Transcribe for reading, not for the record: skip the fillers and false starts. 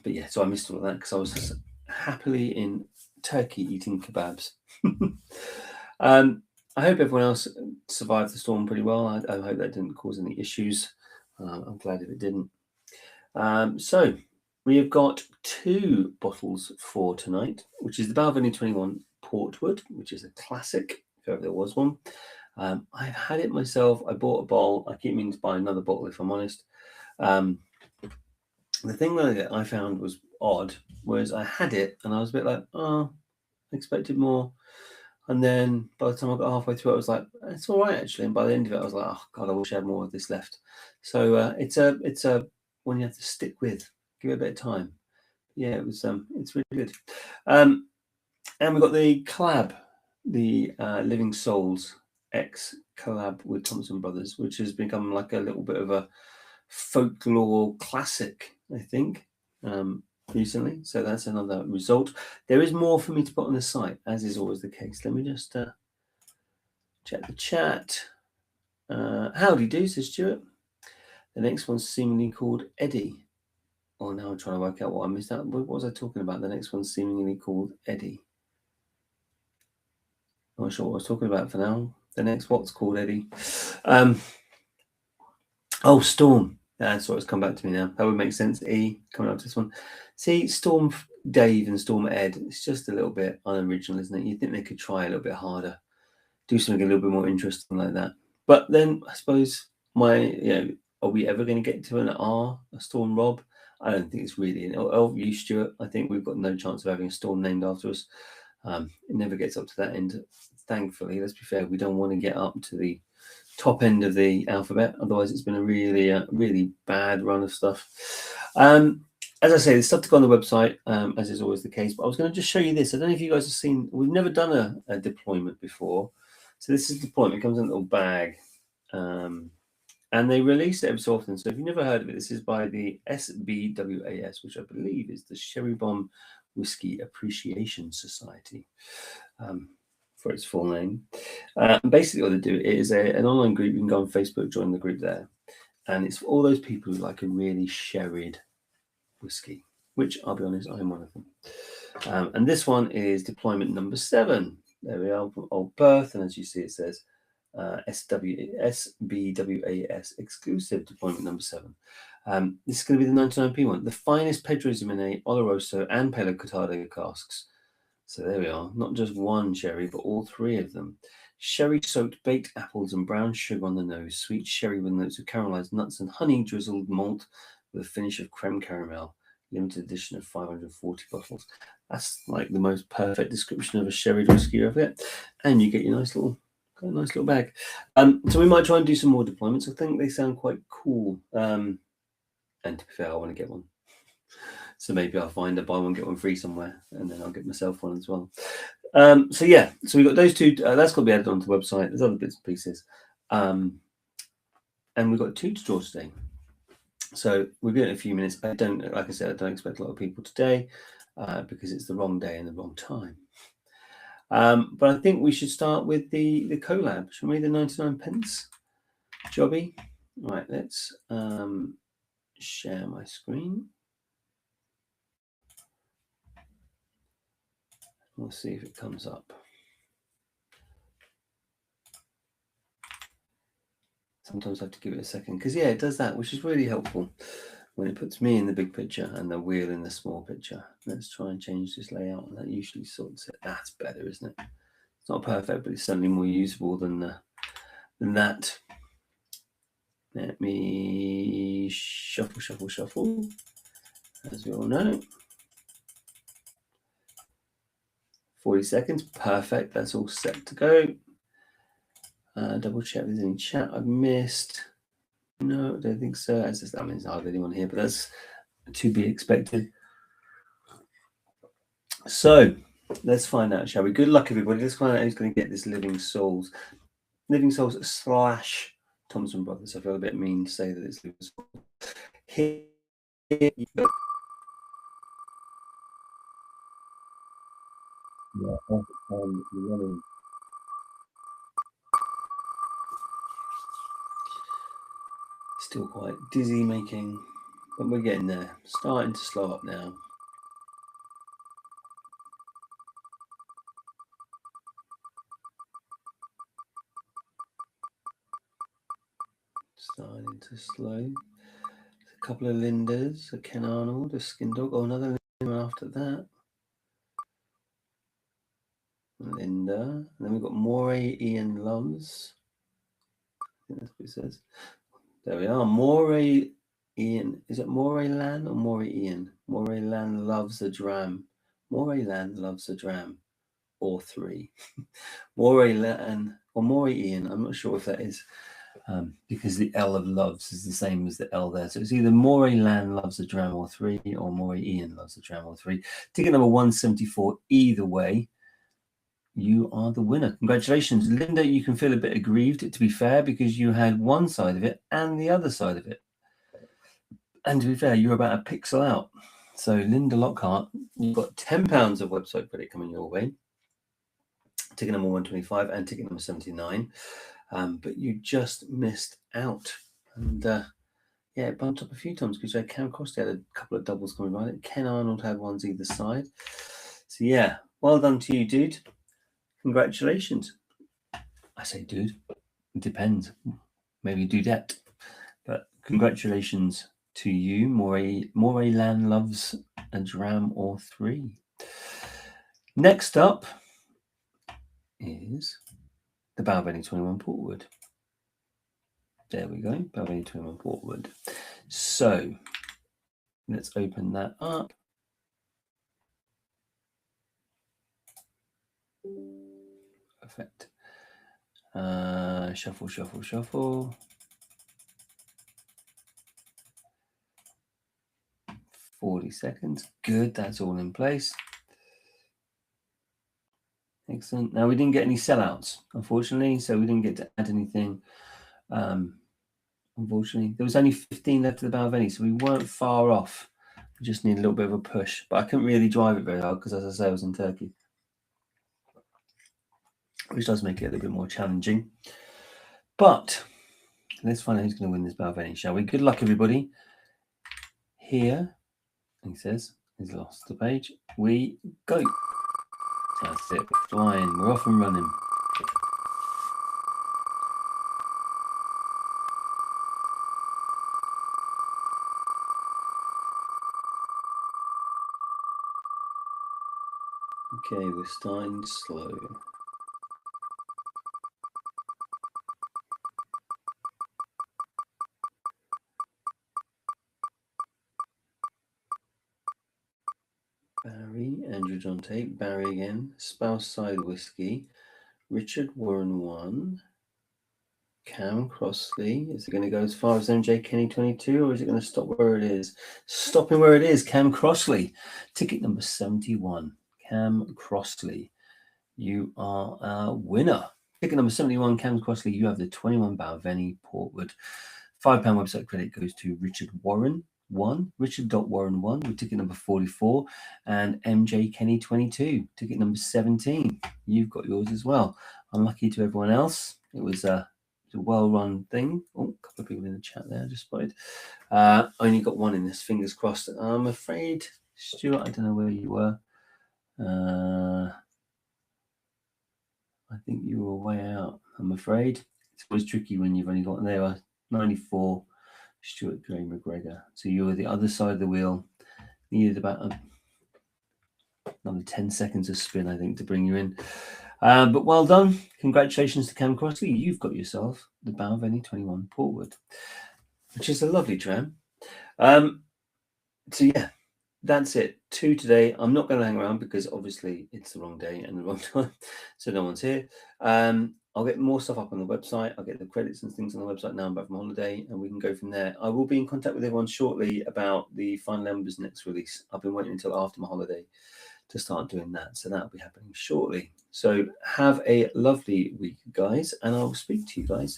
But yeah, so I missed all of that because I was happily in Turkey eating kebabs. I hope everyone else survived the storm pretty well. I hope that didn't cause any issues. I'm glad if it didn't. So we have got 2 bottles for tonight, which is the Balvenie 21 Portwood, which is a classic, if ever there was one. I've had it myself. I bought a bottle. I keep meaning to buy another bottle, if I'm honest. The thing that I found was odd was I had it and I was a bit like, oh, I expected more. And then by the time I got halfway through, I was like, it's all right actually. And by the end of it, I was like, oh God, I wish I had more of this left. So it's a one you have to stick with. Give it a bit of time. Yeah, it's really good. And we got the collab, the Living Souls X collab with Thompson Brothers, which has become like a little bit of a folklore classic, I think, recently. So that's another result. There is more for me to put on the site, as is always the case. Let me just check the chat. Howdy do, says Stuart. The next one's seemingly called Eddie. Oh, now I'm trying to work out what I missed out. What was I talking about? The next one's seemingly called Eddie. Not sure what I was talking about for now. The next what's called Eddie. Oh, Storm. So it's come back to me now. That would make sense. E coming up to this one. See, Storm Dave and Storm Ed. It's just a little bit unoriginal, isn't it? You think they could try a little bit harder, do something a little bit more interesting like that. But then I suppose are we ever going to get to an R, a Storm Rob? I don't think it's really. You, Stuart. I think we've got no chance of having a Storm named after us. It never gets up to that end. Thankfully, let's be fair. We don't want to get up to the top end of the alphabet. Otherwise, it's been a really bad run of stuff. As I say, there's stuff to go on the website, as is always the case. But I was going to just show you this. I don't know if you guys have seen. We've never done a deployment before. So this is deployment. It comes in a little bag. And they release it every so often. So if you've never heard of it, this is by the SBWAS, which I believe is the Sherry Bomb Whiskey Appreciation Society, for its full name. Basically what they do is an online group. You can go on Facebook, join the group there. And it's for all those people who like a really sherried whiskey, which I'll be honest, I'm one of them. And this one is deployment number 7. There we are, from Old Perth. And as you see, it says SBWAS exclusive deployment number 7. This is going to be the 99p one, the finest Pedro Ximénez, Oloroso, and Pelo Cortado casks. So there we are, not just one sherry, but all 3 of them. Sherry-soaked baked apples and brown sugar on the nose, sweet sherry with notes of caramelized nuts and honey-drizzled malt with a finish of creme caramel. Limited edition of 540 bottles. That's like the most perfect description of a sherry whiskey you ever get. And you get your nice little bag. So we might try and do some more deployments. I think they sound quite cool. And to be fair, I want to get one. So maybe I'll find a buy one, get one free somewhere, and then I'll get myself one as well. So yeah, so we've got those 2. That's got to be added onto the website. There's other bits and pieces. And we've got 2 to draw today. So we'll be in a few minutes. Like I said, I don't expect a lot of people today because it's the wrong day and the wrong time. But I think we should start with the collab. Shall we? The 99 pence jobby. Right, let's share my screen. We'll see if it comes up. Sometimes I have to give it a second because yeah, it does that, which is really helpful when it puts me in the big picture and the wheel in the small picture. Let's try and change this layout, and that usually sorts it. That's better, isn't it? It's not perfect, but it's certainly more usable than that. Let me shuffle, as we all know. 40 seconds, perfect. That's all set to go. Double check if there's any chat I've missed. No, I don't think so. That means I have anyone here, but that's to be expected. So let's find out, shall we? Good luck, everybody. Let's find out who's going to get this Living Souls / Thompson Brothers. I feel a bit mean to say that it's Living Souls. Here you go. Still quite dizzy making. But we're getting there. Starting to slow up now. Starting to slow. A couple of Lindas, a Ken Arnold, a Skin Dog. Oh, another Linda after that. Linda. And then we've got Moray Ian Loves. I think that's what it says. There we are. Moray Ian. Is it Moray Lan or Moray Ian? Moray Lan loves a dram. Moray Lan loves a dram. Or 3. Moray Lan or Moray Ian. I'm not sure if that is. Because the L of loves is the same as the L there. So it's either Moray Lan loves a dram or 3 or Moray Ian loves a dram or 3. Ticket number 174, either way, you are the winner. Congratulations. Linda, you can feel a bit aggrieved, to be fair, because you had one side of it and the other side of it. And to be fair, you're about a pixel out. So Linda Lockhart, you've got £10 of website credit coming your way. Ticket number 125 and ticket number 79. But you just missed out. And yeah, it bumped up a few times because you had Cam Crossley had a couple of doubles coming right. Ken Arnold had ones either side. So yeah, well done to you, dude. Congratulations. I say dude. It depends. Maybe dudette. But congratulations to you. Moray Lan loves a dram or 3. Next up is the Balvenie 21 Portwood. There we go, Balvenie 21 Portwood. So let's open that up. Perfect. Shuffle, shuffle, shuffle. 40 seconds. Good, that's all in place. Excellent. Now, we didn't get any sellouts, unfortunately, so we didn't get to add anything. Unfortunately, there was only 15 left of the Balvenie, so we weren't far off. We just need a little bit of a push, but I couldn't really drive it very hard because, as I say, I was in Turkey, which does make it a little bit more challenging. But let's find out who's going to win this Balvenie, shall we? Good luck, everybody. Here, he says, he's lost the page. We go. That's it. We're flying. We're off and running. Okay, we're starting slow. Barry, Andrew John Tate, Barry again, Spouse Side Whiskey, Richard Warren 1, Cam Crossley. Is it going to go as far as MJ Kenny 22 or is it going to stop where it is? Stopping where it is, Cam Crossley. Ticket number 71, Cam Crossley. You are our winner. Ticket number 71, Cam Crossley. You have the 21 Balvenie Portwood. £5 website credit goes to Richard Warren 1, Richard.Warren 1 with ticket number 44, and MJ Kenny 22, ticket number 17. You've got yours as well. Unlucky to everyone else. It was a well-run thing. Oh, a couple of people in the chat there, I just spotted. Only got one in this, fingers crossed. I'm afraid, Stuart, I don't know where you were. I think you were way out, I'm afraid. It's always tricky when you've only got, there are 94, Stuart Gray McGregor. So you were the other side of the wheel. Needed about another 10 seconds of spin, I think, to bring you in. But well done. Congratulations to Cam Crossley. You've got yourself the Balvenie 21 Portwood, which is a lovely dram. So yeah, that's it. 2 today. I'm not going to hang around because obviously it's the wrong day and the wrong time, so no one's here. I'll get more stuff up on the website. I'll get the credits and things on the website now. I'm back from holiday and we can go from there. I will be in contact with everyone shortly about the Final Embers next release. I've been waiting until after my holiday to start doing that, so that'll be happening shortly. So have a lovely week, guys, and I'll speak to you guys